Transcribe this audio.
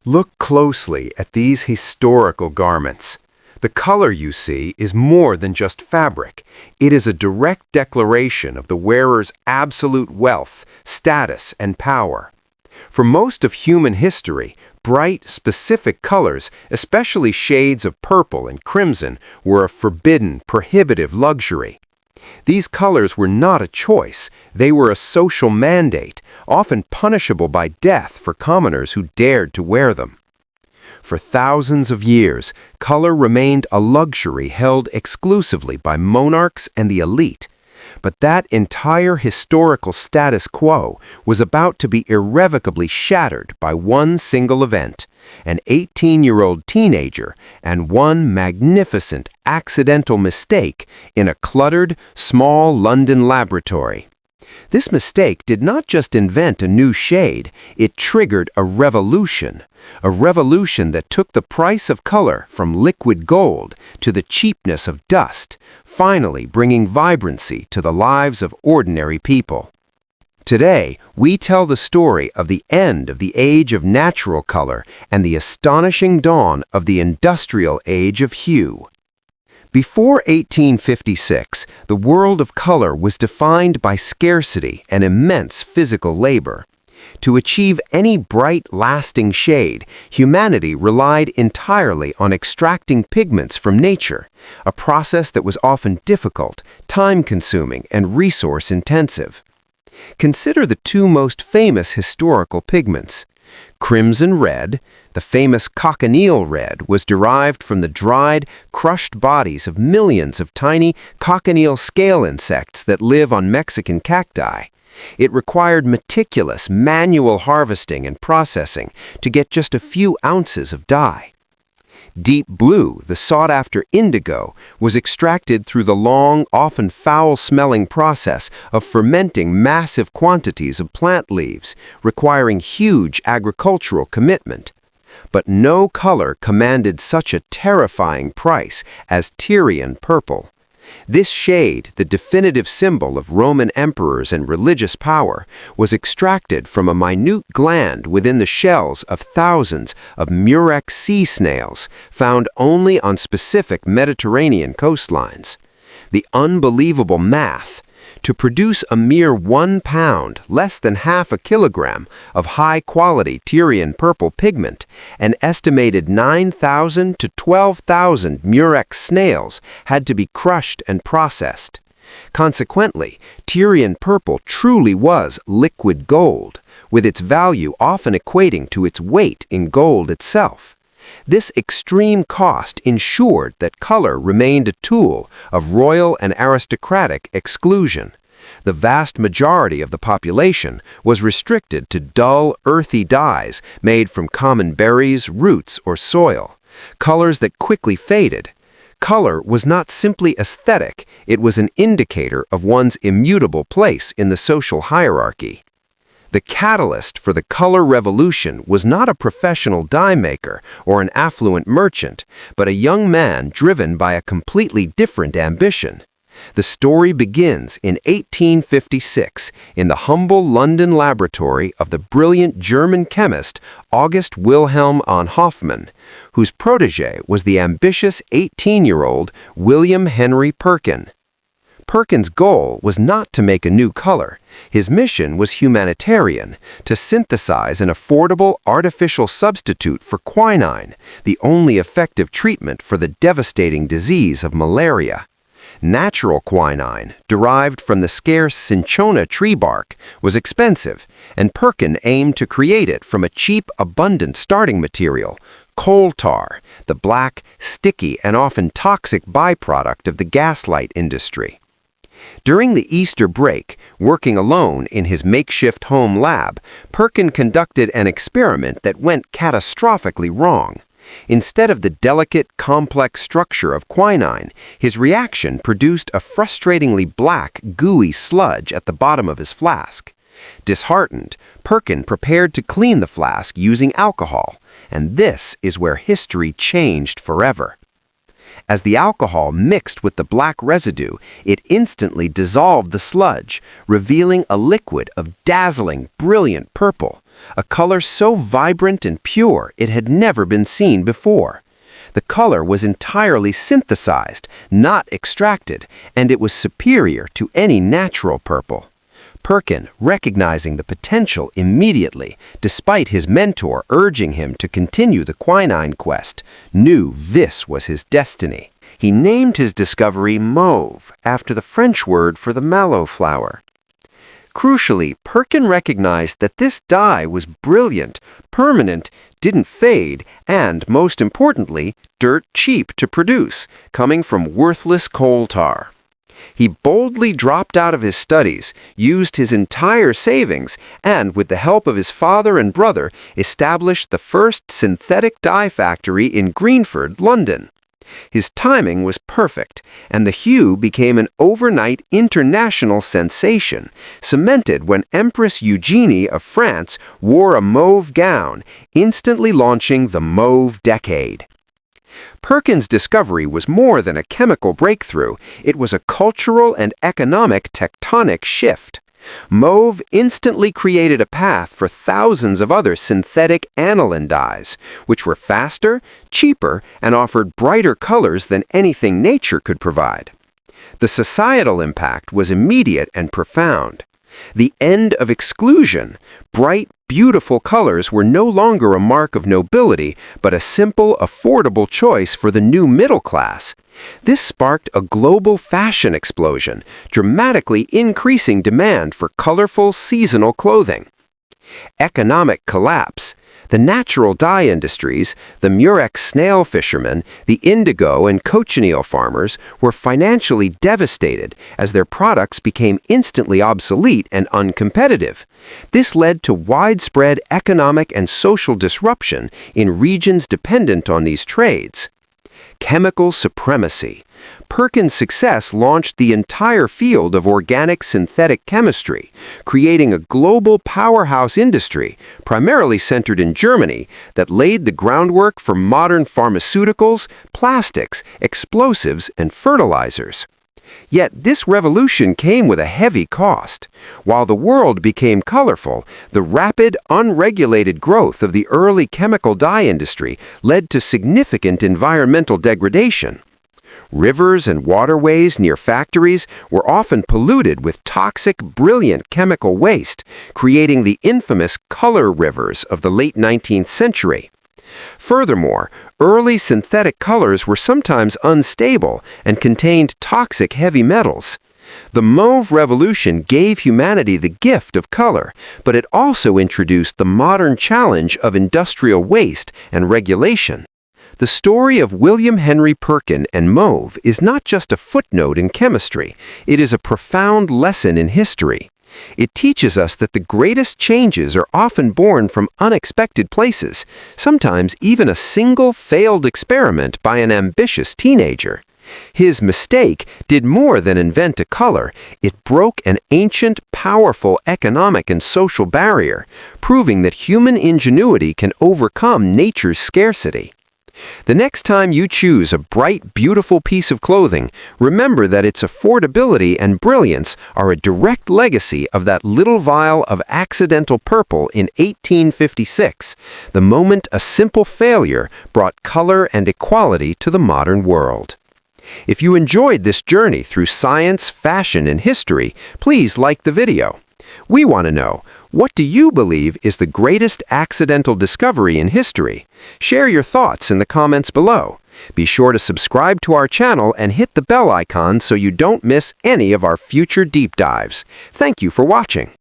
Look closely at these historical garments. The color you see is more than just fabric. It is a direct declaration of the wearer's absolute wealth, status, and power. For most of human history, bright, specific colors, especially shades of purple and crimson, were a forbidden, prohibitive luxury. These colors were not a choice. They were a social mandate, often punishable by death for commoners who dared to wear them. For thousands of years, color remained a luxury held exclusively by monarchs and the elite. But that entire historical status quo was about to be irrevocably shattered by one single event, an 18-year-old teenager and one magnificent accidental mistake in a cluttered, small London laboratory. This mistake did not just invent a new shade, it triggered a revolution that took the price of color from liquid gold to the cheapness of dust, finally bringing vibrancy to the lives of ordinary people. Today, we tell the story of the end of the age of natural color and the astonishing dawn of the industrial age of hue. Before 1856, the world of color was defined by scarcity and immense physical labor. To achieve any bright, lasting shade, humanity relied entirely on extracting pigments from nature, a process that was often difficult, time-consuming, and resource-intensive. Consider the two most famous historical pigments. Crimson red, the famous cochineal red, was derived from the dried, crushed bodies of millions of tiny cochineal scale insects that live on Mexican cacti. It required meticulous manual harvesting and processing to get just a few ounces of dye. Deep blue, the sought-after indigo, was extracted through the long, often foul-smelling process of fermenting massive quantities of plant leaves, requiring huge agricultural commitment. But no color commanded such a terrifying price as Tyrian purple. This shade, the definitive symbol of Roman emperors and religious power, was extracted from a minute gland within the shells of thousands of Murex sea snails found only on specific Mediterranean coastlines. The unbelievable math: to produce a mere 1 pound, less than half a kilogram, of high-quality Tyrian purple pigment, an estimated 9,000 to 12,000 Murex snails had to be crushed and processed. Consequently, Tyrian purple truly was liquid gold, with its value often equating to its weight in gold itself. This extreme cost ensured that color remained a tool of royal and aristocratic exclusion. The vast majority of the population was restricted to dull, earthy dyes made from common berries, roots, or soil, colors that quickly faded. Color was not simply aesthetic, it was an indicator of one's immutable place in the social hierarchy. The catalyst for the color revolution was not a professional dye maker or an affluent merchant, but a young man driven by a completely different ambition. The story begins in 1856 in the humble London laboratory of the brilliant German chemist August Wilhelm von Hofmann, whose protege was the ambitious 18-year-old William Henry Perkin. Perkin's goal was not to make a new color. His mission was humanitarian, to synthesize an affordable artificial substitute for quinine, the only effective treatment for the devastating disease of malaria. Natural quinine, derived from the scarce cinchona tree bark, was expensive, and Perkin aimed to create it from a cheap, abundant starting material, coal tar, the black, sticky, and often toxic byproduct of the gaslight industry. During the Easter break, working alone in his makeshift home lab, Perkin conducted an experiment that went catastrophically wrong. Instead of the delicate, complex structure of quinine, his reaction produced a frustratingly black, gooey sludge at the bottom of his flask. Disheartened, Perkin prepared to clean the flask using alcohol, and this is where history changed forever. As the alcohol mixed with the black residue, it instantly dissolved the sludge, revealing a liquid of dazzling, brilliant purple, a color so vibrant and pure it had never been seen before. The color was entirely synthesized, not extracted, and it was superior to any natural purple. Perkin, recognizing the potential immediately, despite his mentor urging him to continue the quinine quest, knew this was his destiny. He named his discovery mauve, after the French word for the mallow flower. Crucially, Perkin recognized that this dye was brilliant, permanent, didn't fade, and, most importantly, dirt cheap to produce, coming from worthless coal tar. He boldly dropped out of his studies, used his entire savings, and, with the help of his father and brother, established the first synthetic dye factory in Greenford, London. His timing was perfect, and the hue became an overnight international sensation, cemented when Empress Eugenie of France wore a mauve gown, instantly launching the Mauve Decade. Perkin's discovery was more than a chemical breakthrough, it was a cultural and economic tectonic shift. Mauve instantly created a path for thousands of other synthetic aniline dyes, which were faster, cheaper, and offered brighter colors than anything nature could provide. The societal impact was immediate and profound. The end of exclusion. Bright, beautiful colors were no longer a mark of nobility, but a simple, affordable choice for the new middle class. This sparked a global fashion explosion, dramatically increasing demand for colorful, seasonal clothing. Economic collapse. The natural dye industries, the Murex snail fishermen, the indigo and cochineal farmers were financially devastated as their products became instantly obsolete and uncompetitive. This led to widespread economic and social disruption in regions dependent on these trades. Chemical supremacy. Perkin's success launched the entire field of organic synthetic chemistry, creating a global powerhouse industry, primarily centered in Germany, that laid the groundwork for modern pharmaceuticals, plastics, explosives, and fertilizers. Yet this revolution came with a heavy cost. While the world became colorful, the rapid, unregulated growth of the early chemical dye industry led to significant environmental degradation. Rivers and waterways near factories were often polluted with toxic, brilliant chemical waste, creating the infamous color rivers of the late 19th century. Furthermore, early synthetic colors were sometimes unstable and contained toxic heavy metals. The mauve revolution gave humanity the gift of color, but it also introduced the modern challenge of industrial waste and regulation. The story of William Henry Perkin and mauve is not just a footnote in chemistry, it is a profound lesson in history. It teaches us that the greatest changes are often born from unexpected places, sometimes even a single failed experiment by an ambitious teenager. His mistake did more than invent a color, it broke an ancient, powerful economic and social barrier, proving that human ingenuity can overcome nature's scarcity. The next time you choose a bright, beautiful piece of clothing, remember that its affordability and brilliance are a direct legacy of that little vial of accidental purple in 1856, the moment a simple failure brought color and equality to the modern world. If you enjoyed this journey through science, fashion, and history, please like the video. We want to know, what do you believe is the greatest accidental discovery in history? Share your thoughts in the comments below. Be sure to subscribe to our channel and hit the bell icon so you don't miss any of our future deep dives. Thank you for watching.